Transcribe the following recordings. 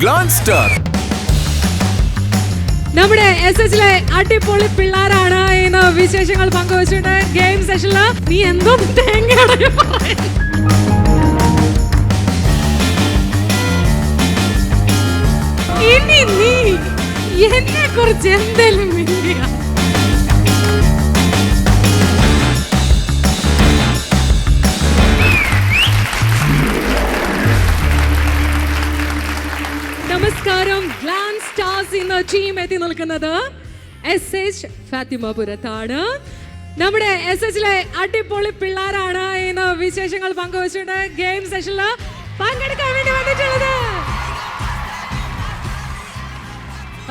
Glance star. നമ്മുടെ SHലെ അടിപൊളി പിള്ളേരാണ് ഇന്ന് വിശേഷങ്ങൾ പങ്കുവച്ചിട്ട് ഗെയിം സെഷനില്. നീ എന്തോ തേങ്ങയാണ് ഇനി നീ എന്നെ കുറിച്ച് എന്തെങ്കിലും മിണ്ടിയ നമസ്കാരം. ഗ്ലാൻസ് സ്റ്റാർസ് ഇന്ന് ടീം എത്തി നിൽക്കുന്നത് SH ഫാത്തിമപുരത്താണ്. നമ്മുടെ SHലെ അടിപൊളി പിള്ളേരാണ് ഇന്ന് വിശേഷങ്ങൾ പങ്കുവച്ചിട്ട് ഗെയിം സെഷനില് പങ്കെടുക്കാൻ വേണ്ടി വന്നിട്ടുള്ളത്.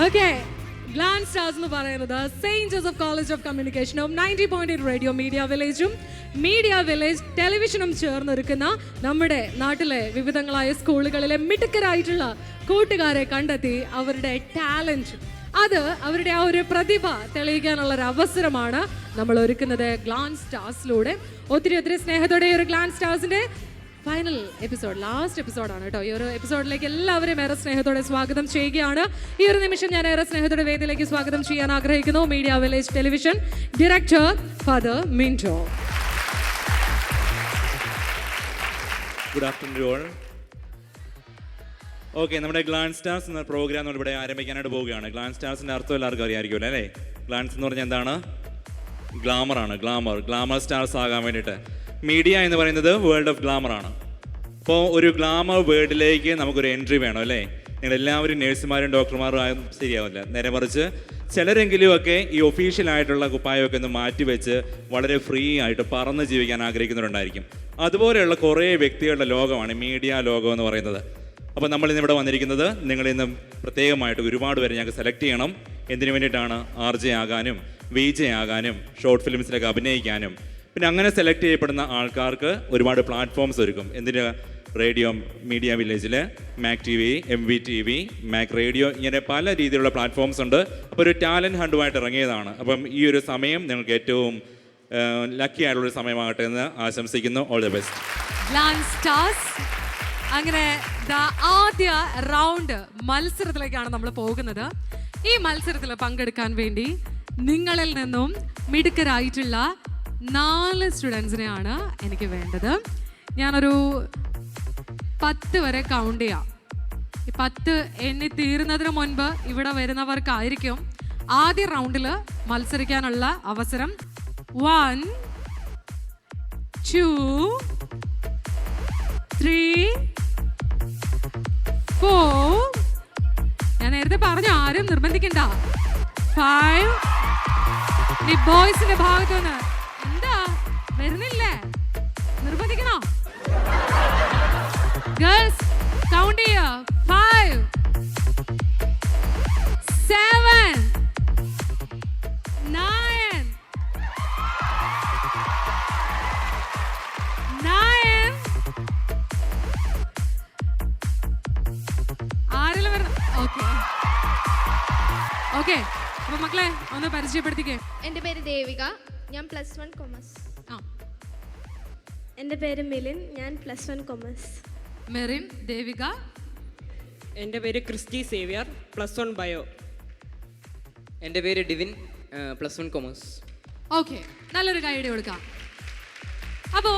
ഓക്കെ, ഗ്ലാൻസ് സ്റ്റാർസ് എന്ന് പറയുന്നത് സെയിന്റ് ജോസഫ് കോളേജ് ഓഫ് കമ്മ്യൂണിക്കേഷനും 90.8 റേഡിയോ മീഡിയ വില്ലേജും മീഡിയ വില്ലേജ് ടെലിവിഷനും ചേർന്നൊരുക്കുന്ന നമ്മുടെ നാട്ടിലെ വിവിധങ്ങളായ സ്കൂളുകളിലെ മിടുക്കരായിട്ടുള്ള കൂട്ടുകാരെ കണ്ടെത്തി അവരുടെ ടാലൻറ്റ്, അത് അവരുടെ ആ ഒരു പ്രതിഭ തെളിയിക്കാനുള്ള ഒരു അവസരമാണ് നമ്മൾ ഒരുക്കുന്നത് ഗ്ലാൻസ് സ്റ്റാർസിലൂടെ. ഒത്തിരി ഒത്തിരി സ്നേഹത്തോടെ ഈ ഒരു ഗ്ലാൻസ് സ്റ്റാർസിന്റെ ഫൈനൽ എപ്പിസോഡ്, ലാസ്റ്റ് എപ്പിസോഡാണ് കേട്ടോ. ഈ ഒരു എപ്പിസോഡിലേക്ക് എല്ലാവരെയും ഏറെ സ്നേഹത്തോടെ സ്വാഗതം ചെയ്യുകയാണ്. ഈ ഒരു നിമിഷം ഞാൻ ഏറെ സ്നേഹത്തോടെ വേദിയിലേക്ക് സ്വാഗതം ചെയ്യാൻ ആഗ്രഹിക്കുന്നു media village television director father Minto. Good afternoon all. Okay, നമ്മുടെ ഗ്ലാൻസ് സ്റ്റാർസ് എന്ന പ്രോഗ്രാം നമ്മൾ ഇവിടെ ആരംഭിക്കാനായിട്ട് പോവുകയാണ്. ഗ്ലാൻസ് സ്റ്റാർസിൻ്റെ അർത്ഥം എല്ലാവർക്കും അറിയാമായിരിക്കുമല്ലോ അല്ലേ? ഗ്ലാൻസ് എന്ന് പറഞ്ഞാൽ എന്താണ്? ഗ്ലാമറാണ്. ഗ്ലാമർ സ്റ്റാർസ് ആകാൻ വേണ്ടിയിട്ട് മീഡിയ എന്ന് പറയുന്നത് വേൾഡ് ഓഫ് ഗ്ലാമറാണ്. അപ്പോൾ ഒരു ഗ്ലാമർ വേൾഡിലേക്ക് നമുക്കൊരു എൻട്രി വേണം അല്ലേ? നിങ്ങളെല്ലാവരും നേഴ്സുമാരും ഡോക്ടർമാരും ആയും ശരിയാവില്ല. നേരെ മറിച്ച് ചിലരെങ്കിലുമൊക്കെ ഈ ഒഫീഷ്യലായിട്ടുള്ള കുപ്പായമൊക്കെ ഒന്ന് മാറ്റിവെച്ച് വളരെ ഫ്രീ ആയിട്ട് പറന്ന് ജീവിക്കാൻ ആഗ്രഹിക്കുന്നവരുണ്ടായിരിക്കും. അതുപോലെയുള്ള കുറേ വ്യക്തികളുടെ ലോകമാണ് മീഡിയ ലോകം എന്ന് പറയുന്നത്. അപ്പോൾ നമ്മളിന്ന് ഇവിടെ വന്നിരിക്കുന്നത് നിങ്ങളിന്ന് പ്രത്യേകമായിട്ട് ഒരുപാട് പേരെ ഞങ്ങൾക്ക് സെലക്ട് ചെയ്യണം. എന്തിനു വേണ്ടിയിട്ടാണ്? RJ ആകാനും VJ ആകാനും ഷോർട്ട് ഫിലിംസിലൊക്കെ അഭിനയിക്കാനും. പിന്നെ അങ്ങനെ സെലക്ട് ചെയ്യപ്പെടുന്ന ആൾക്കാർക്ക് ഒരുപാട് പ്ലാറ്റ്ഫോംസ് ഒരുക്കും. എന്തിന്? റേഡിയോ മീഡിയ വില്ലേജിൽ Mac TV, MVTV, Mac radio, ഇങ്ങനെ പല രീതിയിലുള്ള പ്ലാറ്റ്ഫോംസ് ഉണ്ട്. അപ്പോൾ ഒരു ടാലൻറ്റ് ഹണ്ടുമായിട്ട് ഇറങ്ങിയതാണ്. അപ്പം ഈ ഒരു സമയം നിങ്ങൾക്ക് ഏറ്റവും ലക്കി ആയിട്ടുള്ളൊരു സമയമാകട്ടെ എന്ന് ആശംസിക്കുന്നു. All the best. Glance stars അങ്ങനെ ആദ്യ റൗണ്ട് മത്സരത്തിലേക്കാണ് നമ്മൾ പോകുന്നത്. ഈ മത്സരത്തിൽ പങ്കെടുക്കാൻ വേണ്ടി നിങ്ങളിൽ നിന്നും മിടുക്കരായിട്ടുള്ള 4 സ്റ്റുഡൻസിനെയാണ് എനിക്ക് വേണ്ടത്. ഞാനൊരു 10 വരെ കൗണ്ട് ചെയ്യാം. ഈ 10 എണ്ണി തീരുന്നതിന് മുൻപ് ഇവിടെ വരുന്നവർക്കായിരിക്കും ആദ്യ റൗണ്ടിൽ മത്സരിക്കാനുള്ള അവസരം. 1 2 3 4. ഞാൻ നേരത്തെ പറഞ്ഞു, ആരും നിർബന്ധിക്കണ്ട. 5. ഈ ബോയ്സിന്റെ ഭാഗത്തുനിന്ന് എന്താ വരുന്നില്ലേ? നിർബന്ധിക്കണോ? ഗേൾസ് കൗണ്ട് ചെയ്യ. 5 7 9 9. ആരെല്ലാം വരുന്നു? ഓക്കെ. അപ്പൊ മക്കളെ ഒന്ന് പരിചയപ്പെടുത്തിക്കേ. എൻ്റെ പേര് ദേവിക, ഞാൻ +1 കൊമേഴ്സ്. എൻ്റെ പേര് മിലിൻ, ഞാൻ +1 കൊമേഴ്സ്. മെറിൻ, ദേവിക. എൻ്റെ പേര് ക്രിസ്റ്റി സേവിയർ, +1 ബയോ. എൻ്റെ പേര് ഡിവിൻ, +1 കൊമേഴ്സ്. ഓക്കെ, നല്ലൊരു കൈയ്യടി കൊടുക്കാം. അപ്പോൾ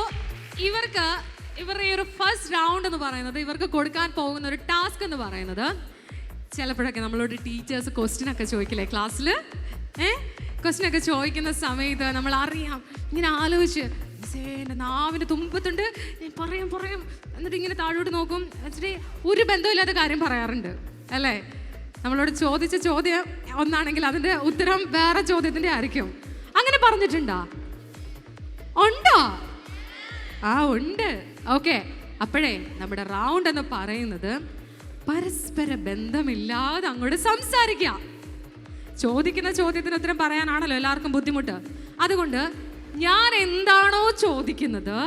ഇവരുടെ ഒരു ഫസ്റ്റ് റൗണ്ട് എന്ന് പറയുന്നത്, ഇവർക്ക് കൊടുക്കാൻ പോകുന്ന ഒരു ടാസ്ക് എന്ന് പറയുന്നത്, ചിലപ്പോഴൊക്കെ നമ്മളോട് ടീച്ചേഴ്സ് ക്വസ്റ്റ്യൻ ഒക്കെ ചോദിക്കില്ലേ ക്ലാസ്സിൽ? ക്വസ്റ്റ്യൻ ഒക്കെ ചോദിക്കുന്ന സമയത്ത് നമ്മൾ അറിയാം, ഇങ്ങനെ ആലോചിച്ച് എൻ്റെ നാവിൻ്റെ തുമ്പത്തുണ്ട്, പറയും എന്നിട്ട് ഇങ്ങനെ താഴോട്ട് നോക്കും, എന്നിട്ട് ഒരു ബന്ധമില്ലാത്ത കാര്യം പറയാറുണ്ട് അല്ലേ? നമ്മളോട് ചോദിച്ച ചോദ്യം ഒന്നാണെങ്കിൽ അതിൻ്റെ ഉത്തരം വേറെ ചോദ്യത്തിൻ്റെ ആയിരിക്കും. അങ്ങനെ പറഞ്ഞിട്ടുണ്ടോ? ഉണ്ടോ? ഉണ്ട്. ഓക്കെ, അപ്പോഴേ നമ്മുടെ റൗണ്ട് എന്ന് പറയുന്നത് പരസ്പര ബന്ധമില്ലാതെ അങ്ങോട്ട് സംസാരിക്കുക. ചോദിക്കുന്ന ചോദ്യത്തിന് ഉത്തരം പറയാനാണല്ലോ എല്ലാവർക്കും ബുദ്ധിമുട്ട്. അതുകൊണ്ട് ഞാൻ എന്താണോ ചോദിക്കുന്നത്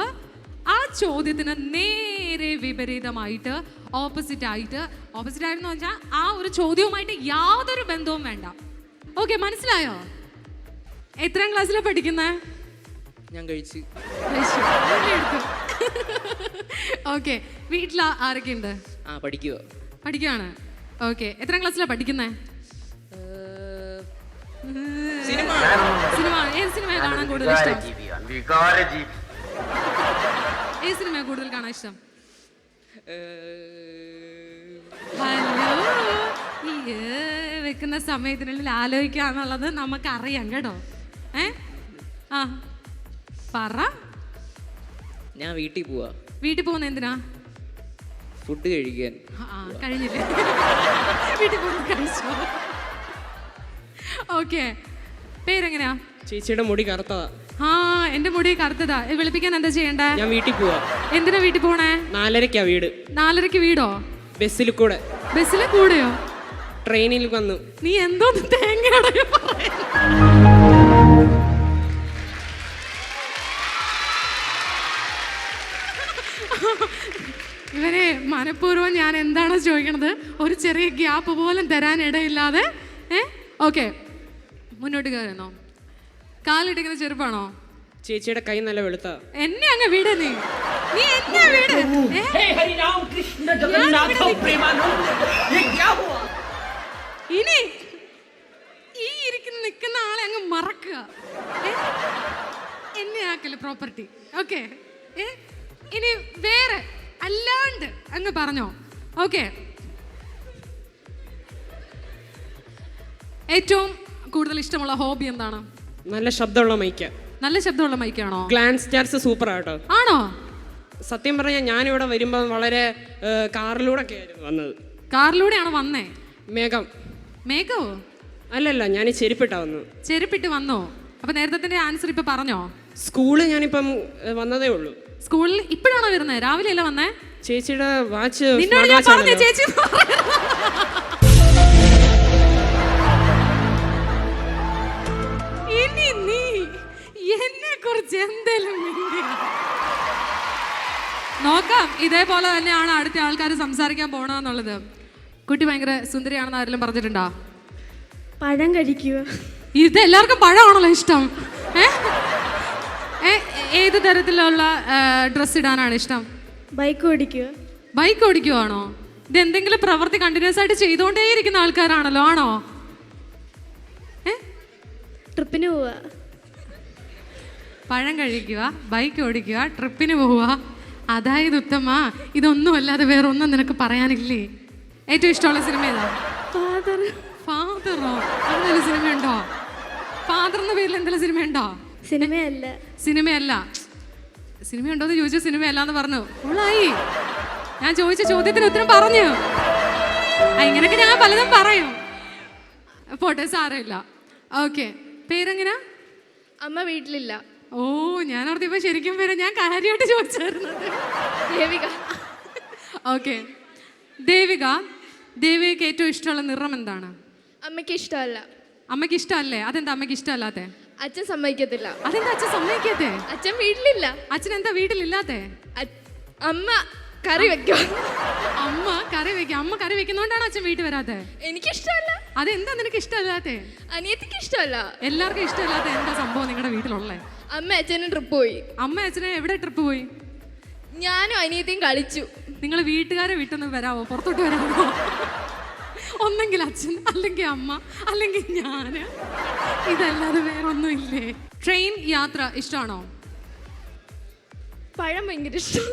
ആ ചോദ്യത്തിന് നേരെ വിപരീതമായിട്ട് ഓപ്പോസിറ്റ് ആയിട്ടെന്ന് വെച്ചാൽ ആ ഒരു ചോദ്യവുമായിട്ട് യാതൊരു ബന്ധവും വേണ്ട. ഓക്കെ, മനസ്സിലായോ? എത്രാം ക്ലാസ്സിലാണ് പഠിക്കുന്നത്? ഞാൻ കഴിച്ചു. ഓക്കെ, വീട്ടിൽ ആരൊക്കെ ഉണ്ട്? പഠിക്കുകയാണ്. ഓക്കെ, എത്രാം ക്ലാസ്സിലാണ് പഠിക്കുന്നത്? സിനിമ സിനിമ ഏത് സിനിമയാണ് കാണാൻ കൂടുതൽ ഇഷ്ടം? ഏത് സിനിമയാണ് കൂടുതൽ കാണാൻ ഇഷ്ടം? ഹലോ, ഈ വെക്കുന്ന സമയത്തിനുള്ളിൽ ആലോചിക്കാന്നുള്ളത് നമുക്കറിയാം കേട്ടോ. ആ പറ. ഞാൻ വീട്ടിൽ പോവാ. വീട്ടിൽ പോകുന്ന എന്തിനാ? ഫുഡ് കഴിക്കാൻ. കഴിഞ്ഞില്ലേ? വീട്ടിൽ പോകുന്ന കഴിച്ചോ? ഓക്കെ, പേരെങ്ങനെയാ? ചേച്ചിയുടെ മുടി കറുത്തതാ. ആ, എന്റെ മുടി കറുത്തതാ. വെളുപ്പിക്കാൻ എന്താ ചെയ്യണ്ടേ? ഞാൻ വീട്ടിൽ പോവാ. എന്തിനാ വീട്ടിൽ പോണേ? 4:30 വീട്. 4:30 വീടോ? ബസ്സിൽ കൂടെ. ബസ്സിലെ കൂടെയോ? ട്രെയിനിൽ വന്നു. നീ എന്തോന്ന് തേങ്ങയുടെ ഇവരെ മനഃപൂർവ്വം ഞാൻ എന്താണ് ചോദിക്കണത്, ഒരു ചെറിയ ഗ്യാപ്പ് പോലും തരാൻ ഇടയില്ലാതെ. ഓക്കെ, മുന്നോട്ട് കയറുന്നോ? കാലിട്ടിക്കുന്ന ചെറുപ്പാണോ? ചേച്ചിയുടെ കൈ നല്ല വെളുത്ത. എന്നെ അങ്ങ് വീട്. നീ എന്നെ വീട്. ഇനി ഈ നിൽക്കുന്ന ആളെ അങ്ങ് മറക്കുക. എന്നെ ആക്കല് പ്രോപ്പർട്ടി. ഓക്കെ, ഇനി വേറെ അല്ലാണ്ട് അങ്ങ് പറഞ്ഞോ. ഓക്കെ, ഏറ്റവും കൂടുതൽ ഇഷ്ടമുള്ള ഹോബി എന്താണ്? നല്ല ശബ്ദമുള്ള മൈക്ക. നല്ല ശബ്ദമുള്ള മൈക്കാണോ? ഗ്ലാൻസ് സ്റ്റാർസ് സൂപ്പർ ആട്ടോ. ആണോ? സത്യം പറഞ്ഞാൽ ഞാനിവിടെ വരുമ്പോൾ വളരെ കാറിലൂടെ ഒക്കെ ആയിരുന്നു വന്നത്. കാറിലൂടെയാണ് വന്നേ? മേഘോ? അല്ലല്ല, ഞാൻ ചെരുപ്പിട്ടാ വന്നു. ചെരുപ്പിട്ട് വന്നോ? അപ്പൊ നേരത്തെ ആൻസർ ഇപ്പൊ പറഞ്ഞോ? സ്കൂളിൽ ഞാനിപ്പം വന്നതേ ഉള്ളൂ. സ്കൂളിൽ ഇപ്പോഴാണോ വരുന്നത്? രാവിലെ അല്ല വന്നേ? ചേച്ചിയുടെ വാച്ച് നിന്നോട് ഞാൻ പറഞ്ഞ ചേച്ചി. ഇനി നീ എന്നെ കുറിച്ച് എന്തേലും നോക്കാം. ഇതേപോലെ തന്നെയാണ് അടുത്ത ആൾക്കാർ സംസാരിക്കാൻ പോണെന്നുള്ളത്. കുട്ടി ഭയങ്കര സുന്ദരിയാണെന്ന് ആരെങ്കിലും പറഞ്ഞിട്ടുണ്ടോ? പഴം കഴിക്കുക. ഇത് എല്ലാവർക്കും പഴമാണല്ലോ ഇഷ്ടം. ഏത് തരത്തിലുള്ള ഡ്രസ്സ് ഇടാനാണ് ഇഷ്ടം? ബൈക്ക് ഓടിക്കുക. ബൈക്ക് ഓടിക്കുവാണോ? ഇത് എന്തെങ്കിലും പ്രവൃത്തി കണ്ടിന്യൂസ് ആയിട്ട് ചെയ്തുകൊണ്ടേയിരിക്കുന്ന ആൾക്കാരാണല്ലോ, ആണോ? ട്രിപ്പിന് പോവുക. പഴം കഴിക്കുക, ബൈക്ക് ഓടിക്കുക, ട്രിപ്പിന് പോവുക. അതായത് ഉത്തമ, ഇതൊന്നും അല്ലാതെ വേറെ ഒന്നും നിനക്ക് പറയാനില്ലേ? ഏറ്റവും ഇഷ്ടമുള്ള സിനിമ ഏതാ? ഫാദറോ? അങ്ങനെ സിനിമയുണ്ടോ? ഫാദർ എന്ന പേരിൽ എന്തെങ്കിലും സിനിമയുണ്ടോ? സിനിമയല്ല. സിനിമയല്ല. സിനിമയുണ്ടോ എന്ന് ചോദിച്ചു, സിനിമയല്ല എന്ന് പറഞ്ഞു. ഉള്ളായി. ഞാൻ ചോദിച്ച ചോദ്യത്തിന് ഉത്തരം പറഞ്ഞു. ഇങ്ങനെയൊക്കെ ഞാൻ പലതും പറയും. പോട്ടെ, സാരമില്ല. ഓക്കെ, പേരെങ്ങനാ? അമ്മ വീട്ടിലില്ല. ഓ, ഞാൻ ഓർത്തിപ്പോ ശരിക്കും പേര് ഞാൻ കാര്യമായിട്ട് ചോദിച്ചായിരുന്നത്. ദേവിക. ഓക്കെ, ദേവിക. ദേവികയ്ക്ക് ഏറ്റവും ഇഷ്ടമുള്ള നിറം എന്താണ്? അമ്മയ്ക്ക് ഇഷ്ടമല്ല. അമ്മയ്ക്ക് ഇഷ്ടമല്ലേ? അതെന്താ അമ്മയ്ക്ക് ഇഷ്ടമല്ലാത്തെ? അച്ഛൻ സമ്മതിക്കത്തില്ല. അതെന്താ അച്ഛൻ സമ്മതിക്കാത്തെ? അച്ഛൻ വീട്ടിലില്ല. അച്ഛൻ എന്താ വീട്ടിലില്ലാത്തെ? അമ്മ കറി വെക്കും. അമ്മ കറി വെക്കും. അമ്മ കറി വെക്കുന്നോണ്ടാണ് അച്ഛൻ വീട്ടിൽ വരാത്തെ? എനിക്കിഷ്ടമല്ല. അതെന്താ നിനക്ക് ഇഷ്ടമല്ലാത്തെ? അനിയത്തിക്ക് ഇഷ്ടമല്ല. എല്ലാവർക്കും ഇഷ്ടമല്ലാത്ത എന്താ സംഭവം നിങ്ങളുടെ വീട്ടിലുള്ളേ? അമ്മ അച്ഛനും ട്രിപ്പ് പോയി. അമ്മ അച്ഛനെ എവിടെ ട്രിപ്പ് പോയി? ഞാനും അനിയത്തിയും കളിച്ചു. നിങ്ങൾ വീട്ടുകാരെ വീട്ടൊന്നും വരാവോ? പുറത്തോട്ട് വരാമോ? ഒന്നെങ്കിൽ അച്ഛൻ, അല്ലെങ്കിൽ അമ്മ, അല്ലെങ്കിൽ ഞാന്. ഇതല്ലാതെ വേറെ ഒന്നും ഇല്ലേ? ട്രെയിൻ യാത്ര ഇഷ്ടമാണോ? പഴം ഭയങ്കര ഇഷ്ടം.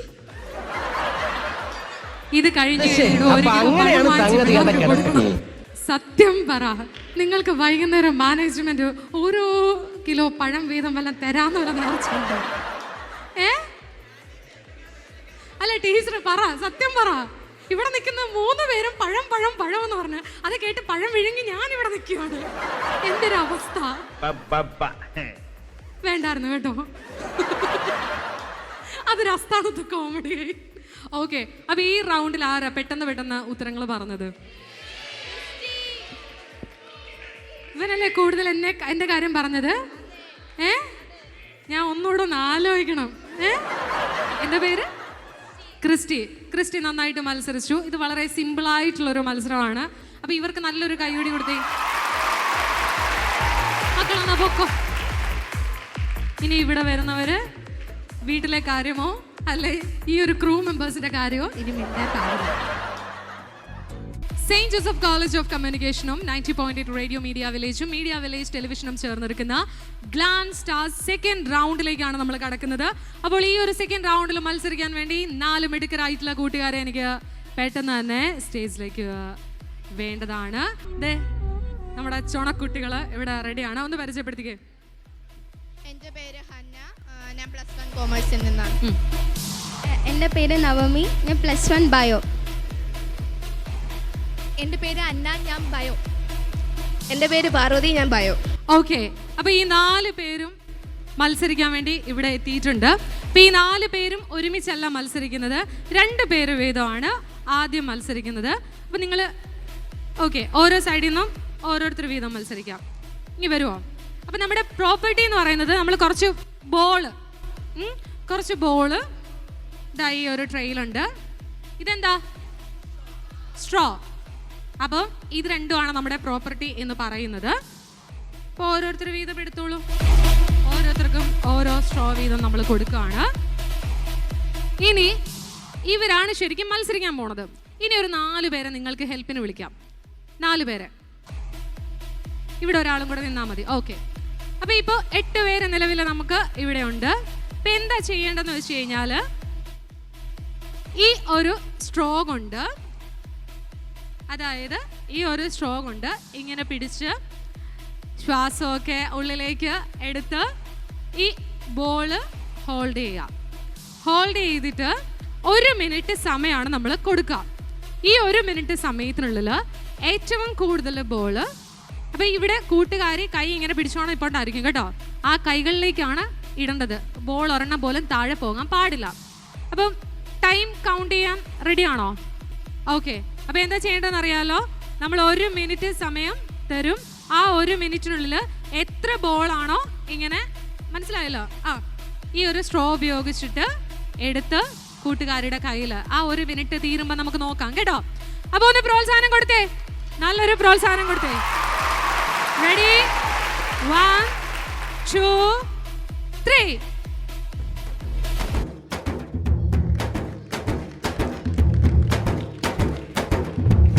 ഇത് കഴിഞ്ഞ് സത്യം പറ, നിങ്ങൾക്ക് വൈകുന്നേരം മാനേജ്മെന്റ് ഓരോ കിലോ പഴം വീതം വല്ലതും തരാന്ന് വല്ല നേർച്ചുണ്ടോ? അല്ല ടീച്ചർ പറ, സത്യം പറ. ഇവിടെ നിൽക്കുന്ന 3 പേരും പഴം പഴം പഴം എന്ന് പറഞ്ഞ് അത് കേട്ട് പഴം വിഴുങ്ങി ഞാൻ ഇവിടെ നിൽക്കുകയാണ്. എന്തൊരവസ്ഥ. വേണ്ടായിരുന്നു കേട്ടോ. അതൊരു അസ്ഥാനത്ത് കോമഡി. ഓക്കെ, അപ്പൊ ഈ റൗണ്ടിൽ ആരാ പെട്ടെന്ന് ഉത്തരങ്ങൾ പറഞ്ഞത്? ഇവനല്ലേ കൂടുതൽ എന്റെ കാര്യം പറഞ്ഞത്? ഞാൻ ഒന്നുകൂടെ ഒന്ന് ആലോചിക്കണം. എന്റെ പേര് ക്രിസ്റ്റി. ക്രിസ്റ്റി നന്നായിട്ട് മത്സരിച്ചു. ഇത് വളരെ സിമ്പിൾ ആയിട്ടുള്ളൊരു മത്സരമാണ്. അപ്പൊ ഇവർക്ക് നല്ലൊരു കൈയടി കൊടുത്തേ. മക്കളാ പൊക്കോ. ഇനി ഇവിടെ വരുന്നവര് വീട്ടിലെ കാര്യമോ അല്ലെ ഈ ഒരു ക്രൂ മെമ്പേഴ്സിന്റെ കാര്യമോ ഇനി മിണ്ടാൻ പാടില്ല. സെയിന്റ് ജോസഫ് കോളേജ് ഓഫ് കമ്മ്യൂണിക്കേഷനും 90.8 റേഡിയോ മീഡിയ വില്ലേജ് ടെലിവിഷനും ചേർന്നിരിക്കുന്ന ഗ്ലാൻസ് സ്റ്റാർസ് സെക്കൻഡ് റൗണ്ടിലേക്കാണ് നമ്മൾ കടക്കുന്നത്. അപ്പോൾ ഈ ഒരു സെക്കൻഡ് റൗണ്ടിൽ മത്സരിക്കാൻ വേണ്ടി 4 മിടുക്കരായിട്ടുള്ള കൂട്ടുകാരെ എനിക്ക് പെട്ടെന്ന് തന്നെ സ്റ്റേജിലേക്ക് വേണ്ടതാണ്. നമ്മുടെ ചുണക്കുട്ടികൾ ഇവിടെ റെഡിയാണ്. ഒന്ന് പരിചയപ്പെടുത്തിക്കേ. എൻ്റെ പേര് ഹന്ന, ഞാൻ +1 കോമേഴ്സിൽ നിന്നാണ്. എൻ്റെ പേര് നവമി, ഞാൻ +1 ബയോ. എൻ്റെ പേര് അന്ന, ഞാൻ ബയോ. എൻ്റെ പേര് പാർവതി, ഞാൻ ബയോ. ഓക്കെ, അപ്പോൾ ഈ 4 പേരും മത്സരിക്കാൻ വേണ്ടി ഇവിടെ എത്തിയിട്ടുണ്ട്. അപ്പോൾ ഈ 4 പേരും ഒരുമിച്ചല്ല മത്സരിക്കുന്നത്, 2 പേര് വീതമാണ് ആദ്യം മത്സരിക്കുന്നത്. അപ്പോൾ നിങ്ങൾ ഓക്കെ, ഓരോ സൈഡിൽ നിന്നും ഓരോരുത്തർ വീതം മത്സരിക്കാം. ഇനി വരുമോ? അപ്പോൾ നമ്മുടെ പ്രോപ്പർട്ടി എന്ന് പറയുന്നത് നമ്മൾ കുറച്ച് ബോള് ഇതായി ഒരു ട്രെയിലുണ്ട്. ഇതെന്താ? സ്ട്രോ. അപ്പം ഇത് രണ്ടുമാണ് നമ്മുടെ പ്രോപ്പർട്ടി എന്ന് പറയുന്നത്. അപ്പോൾ ഓരോരുത്തർ വീതം എടുത്തോളൂ. ഓരോരുത്തർക്കും ഓരോ സ്ട്രോ വീതം നമ്മൾ കൊടുക്കുകയാണ്. ഇനി ഇവരാണ് ശരിക്കും മത്സരിക്കാൻ പോണത്. ഇനി ഒരു 4 പേരെ നിങ്ങൾക്ക് ഹെൽപ്പിന് വിളിക്കാം. 4 പേരെ ഇവിടെ ഒരാളും കൂടെ നിന്നാൽ മതി. ഓക്കെ, അപ്പോൾ ഇപ്പോൾ 8 പേര് നിലവിൽ നമുക്ക് ഇവിടെ ഉണ്ട്. ഇപ്പം എന്താ ചെയ്യേണ്ടതെന്ന് വെച്ച് കഴിഞ്ഞാൽ ഈ ഒരു സ്ട്രോ കൊണ്ട്, അതായത് ഈ ഒരു സ്ട്രോ കൊണ്ട് ഇങ്ങനെ പിടിച്ച് ശ്വാസമൊക്കെ ഉള്ളിലേക്ക് എടുത്ത് ഈ ബോള് ഹോൾഡ് ചെയ്യുക. ഹോൾഡ് ചെയ്തിട്ട് 1 മിനിറ്റ് സമയമാണ് നമ്മൾ കൊടുക്കുക. ഈ 1 മിനിറ്റ് സമയത്തിനുള്ളിൽ ഏറ്റവും കൂടുതൽ ബോള്, അപ്പോൾ ഇവിടെ കൂട്ടുകാരി കൈ ഇങ്ങനെ പിടിച്ചോണം ഇപ്പോണ്ടായിരിക്കും കേട്ടോ, ആ കൈകളിലേക്കാണ് ഇടേണ്ടത്. ബോൾ ഒരെണ്ണം പോലും താഴെ പോകാൻ പാടില്ല. അപ്പം ടൈം കൗണ്ട് ചെയ്യാൻ റെഡിയാണോ? ഓക്കെ, അപ്പോൾ എന്താ ചെയ്യേണ്ടതെന്ന് അറിയാമല്ലോ. നമ്മൾ 1 മിനിറ്റ് സമയം തരും. ആ 1 മിനിറ്റിനുള്ളിൽ എത്ര ബോളാണോ ഇങ്ങനെ, മനസ്സിലായല്ലോ? ഈ ഒരു സ്ട്രോ ഉപയോഗിച്ചിട്ട് എടുത്ത് കൂട്ടുകാരുടെ കയ്യിൽ ആ 1 മിനിറ്റ് തീരുമ്പോൾ നമുക്ക് നോക്കാം കേട്ടോ. അപ്പോൾ ഒന്ന് പ്രോത്സാഹനം കൊടുത്തേ, നല്ലൊരു പ്രോത്സാഹനം കൊടുത്തേ. റെഡി? 1 2 3.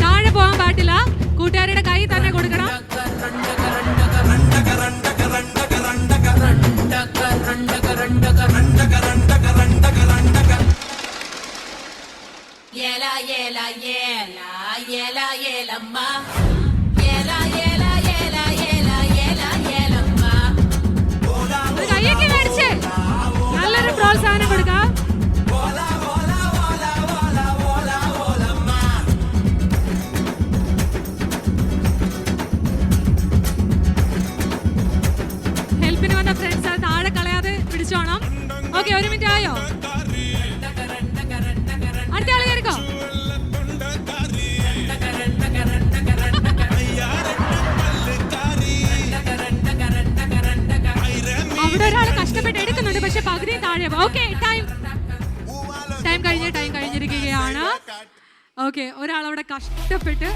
താഴെ പോകാൻ പാടില്ല, കൂട്ടുകാരുടെ കൈ തന്നെ കൊടുക്കണം. കൈയൊക്കെ മേടിച്ചേ, നല്ലൊരു പ്രോത്സാഹനം കൊടുക്കാം. ഹെൽപ്പിന് വന്ന ഫ്രണ്ട്സ് അത് താഴെ കളയാതെ പിടിച്ചോണം. ഓക്കെ, 1 മിനിറ്റ് ആയോ? അടുത്ത ആള് കയറിക്കോ. അവിടെ ഒരാൾ കഷ്ടപ്പെട്ട് എടുക്കുന്നുണ്ട്, പക്ഷെ പകുതി താഴെ. ഓക്കെ, ടൈം കഴിഞ്ഞിരിക്കുകയാണ്. ഓക്കെ, ഒരാളവിടെ കഷ്ടപ്പെട്ട്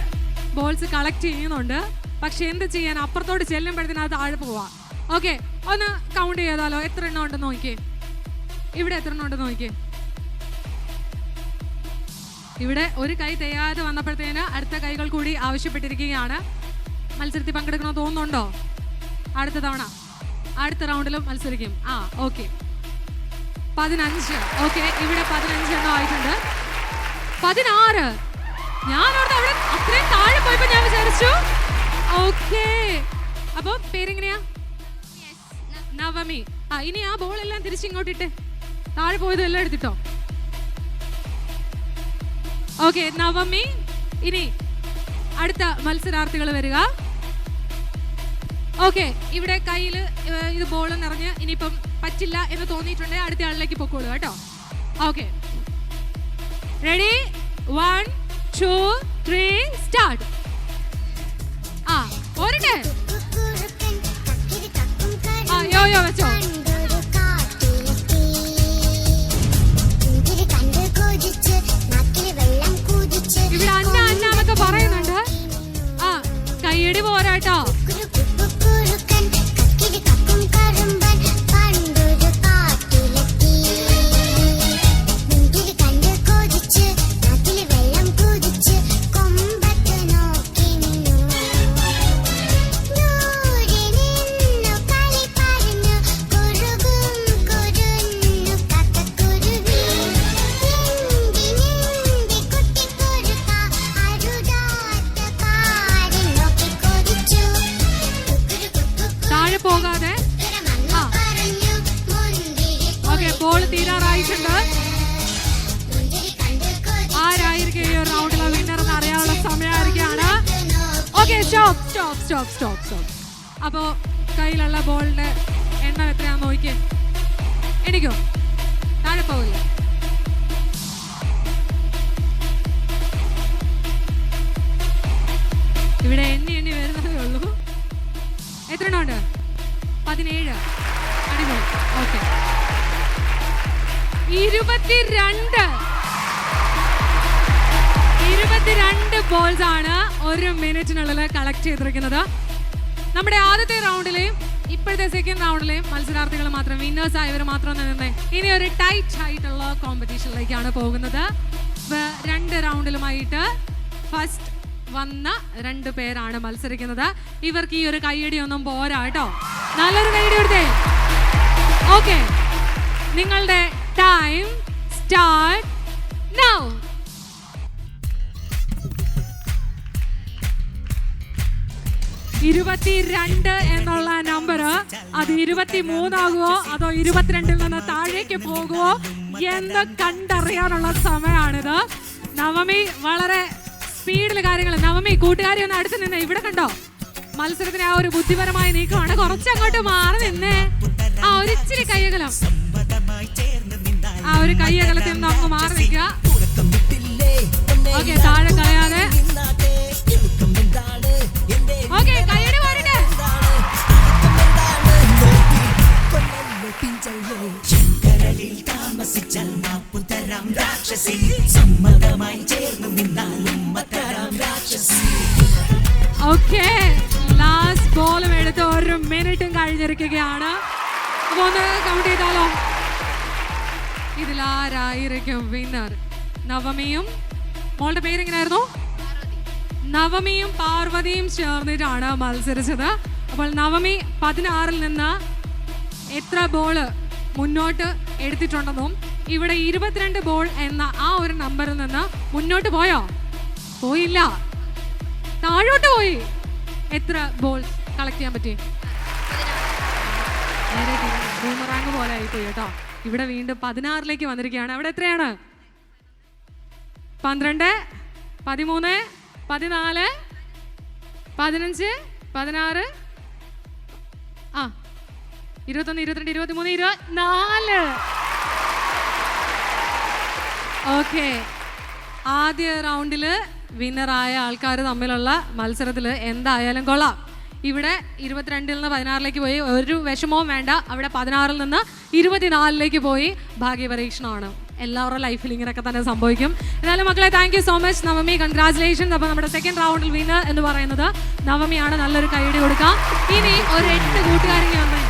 ബോൾസ് കളക്ട് ചെയ്യുന്നുണ്ട്, പക്ഷെ എന്ത് ചെയ്യാൻ, അപ്പുറത്തോട്ട് ചെല്ലുമ്പോഴത്തേന് അത് താഴെ പോവാ. ഓക്കെ, ഒന്ന് കൗണ്ട് ചെയ്താലോ, എത്ര എണ്ണം ഉണ്ടെന്ന് നോക്കിയേ. ഇവിടെ എത്ര എണ്ണം ഉണ്ടെന്ന് നോക്കിയേ. ഇവിടെ ഒരു കൈ തികയാതെ വന്നപ്പോഴത്തേന് അടുത്ത കൈകൾ കൂടി ആവശ്യപ്പെട്ടിരിക്കുകയാണ്. മത്സരത്തിൽ പങ്കെടുക്കണമെന്ന് തോന്നുന്നുണ്ടോ? അടുത്ത തവണ അടുത്ത റൗണ്ടിലും മത്സരിക്കും. ഓക്കെ, 15. ഓക്കെ, ഇവിടെ 15 എണ്ണം ആയിട്ടുണ്ട്. 16. ഞാനോട് അവിടെ അത്രയും താഴെ പോയപ്പോ ഞാൻ വിചാരിച്ചു. ഓക്കെ, അപ്പൊ പേരെങ്ങനെയാ? നവമി. ഇനി ആ ബോൾ എല്ലാം തിരിച്ചിങ്ങോട്ടിട്ട് താഴെ പോയതും എല്ലാം എടുത്തിട്ടോ. ഓക്കെ, നവമി. ഇനി അടുത്ത മത്സരാർത്ഥികൾ വരിക. ഓക്കെ, ഇവിടെ കയ്യിൽ ഇത് ബോൾ നിറഞ്ഞ് ഇനിയിപ്പം പറ്റില്ല എന്ന് തോന്നിയിട്ടുണ്ടെങ്കിൽ അടുത്ത ആളിലേക്ക് പൊക്കോളൂ കേട്ടോ. Okay, ready? 1 2 3 സ്റ്റാർട്ട്. പോരട്ടെ. യോ വെച്ചോ. ഇവിടെ അന്ന എന്നൊക്കെ പറയുന്നുണ്ട്. കയ്യടി പോരാട്ടോ. ബോൾ തീരാറായിട്ടുണ്ട്. ആരായിരിക്കും ഈ ഒരു റൗണ്ടിലെ വിന്നർ എന്ന് അറിയാനുള്ള സമയമായിരിക്കാണ്. Okay, stop. അപ്പോൾ കയ്യിലുള്ള ബോളിന്റെ എണ്ണം എത്രയാണെന്ന് നോക്കിയേ. എനിക്കോ താഴെ പോകില്ല. ഇവിടെ എണ്ണി വരുന്നതേ ഉള്ളൂ. എത്ര എണ്ണം ഉണ്ട്? 17. അടിപൊളി. ഓക്കെ, 22 ബോൾസ് ആണ് 1 മിനിറ്റിനുള്ളിൽ കളക്ട് ചെയ്തിരിക്കുന്നത്. നമ്മുടെ ആദ്യത്തെ റൗണ്ടിലെയും ഇപ്പോഴത്തെ സെക്കൻഡ് റൗണ്ടിലെയും മത്സരാർത്ഥികൾ മാത്രം, വിന്നേഴ്സ് ആയവർ മാത്രം നിന്നേ. ഇനി ഒരു ടൈറ്റ് ആയിട്ടുള്ള കോമ്പറ്റീഷനിലേക്കാണ് പോകുന്നത്. 2 റൗണ്ടിലുമായിട്ട് ഫസ്റ്റ് വന്ന 2 പേരാണ് മത്സരിക്കുന്നത്. ഇവർക്ക് ഈ ഒരു കയ്യടി ഒന്നും പോരാ കേട്ടോ. നല്ലൊരു കയ്യടി കൊടുത്തേ. ഓക്കെ, നിങ്ങളുടെ ടൈം സ്റ്റാർട്ട് നൗ. ഇരുപത്തിരണ്ട് എന്നുള്ള നമ്പർ അത് 23 ആകുമോ അതോ 22-ൽ നിന്ന് താഴേക്ക് പോകുമോ എന്ന് കണ്ടറിയാനുള്ള സമയമാണിത്. നവമി വളരെ സ്പീഡിൽ കാര്യങ്ങൾ. നവമി, കൂട്ടുകാരി ഒന്ന് അടുത്ത് നിന്നേ. ഇവിടെ കണ്ടോ, മത്സരത്തിന് ആ ഒരു ബുദ്ധിപരമായ നീക്കമാണ്. കുറച്ചങ്ങോട്ട് മാറി നിന്നേ. ആ ഒരു ഇച്ചിരി കയ്യകലം, ആ ഒരു കയ്യകലത്തിൽ നിന്ന് അങ്ങ് മാറി നിൽക്കുക. ഓക്കെ, താഴെ കളയാതെ. ഓക്കെ, കയ്യടി പോരട്ടെ. ഓക്കെ, ലാസ്റ്റ് ബോളും എടുത്ത് 1 മിനിറ്റും കഴിഞ്ഞിരിക്കുകയാണ്. അപ്പൊ ഒന്ന് കൗണ്ട് ചെയ്താലോ. ഇതിലാരായിരിക്കും വിന്നർ? നവമിയും, മോളുടെ പേരെങ്ങനെയായിരുന്നു? നവമിയും പാർവതിയും ചേർന്നിട്ടാണ് മത്സരിച്ചത്. അപ്പോൾ നവമി 16-ൽ നിന്ന് എത്ര ബോള് മുന്നോട്ട് എടുത്തിട്ടുണ്ടെന്നും ഇവിടെ 22 ബോൾ എന്ന ആ ഒരു നമ്പറിൽ നിന്ന് മുന്നോട്ട് പോയോ? പോയില്ല, താഴോട്ട് പോയി. എത്ര ബോൾ കളക്ട് ചെയ്യാൻ പറ്റി? ബൂമറാങ് പോലെ ആയിപ്പോയി കേട്ടോ. ഇവിടെ വീണ്ടും 16-ലേക്ക് വന്നിരിക്കുകയാണ്. അവിടെ എത്രയാണ്? 12, 13, 14, 15, 16, 21, 22, 23, 24. ഓക്കെ, ആദ്യ റൗണ്ടിൽ വിന്നറായ ആൾക്കാർ തമ്മിലുള്ള മത്സരത്തിൽ എന്തായാലും കൊള്ളാം. ഇവിടെ 22-ൽ നിന്ന് 16-ലേക്ക് പോയി. ഒരു വിഷമവും വേണ്ട. അവിടെ 16-ൽ നിന്ന് 24-ലേക്ക് പോയി. ഭാഗ്യപരീക്ഷണമാണ്. എല്ലാവരുടെ ലൈഫിൽ ഇങ്ങനെയൊക്കെ തന്നെ സംഭവിക്കും. എന്നാലും മക്കളെ, thank you so much. Navami, congratulations. അപ്പോൾ നമ്മുടെ സെക്കൻഡ് റൗണ്ടിൽ വിന്നർ എന്ന് പറയുന്നത് നവമിയാണ്. നല്ലൊരു കൈയടി കൊടുക്കാം. ഇനി ഒരു 8 കൂട്ടുകാരിങ്ങനെ വന്നേ.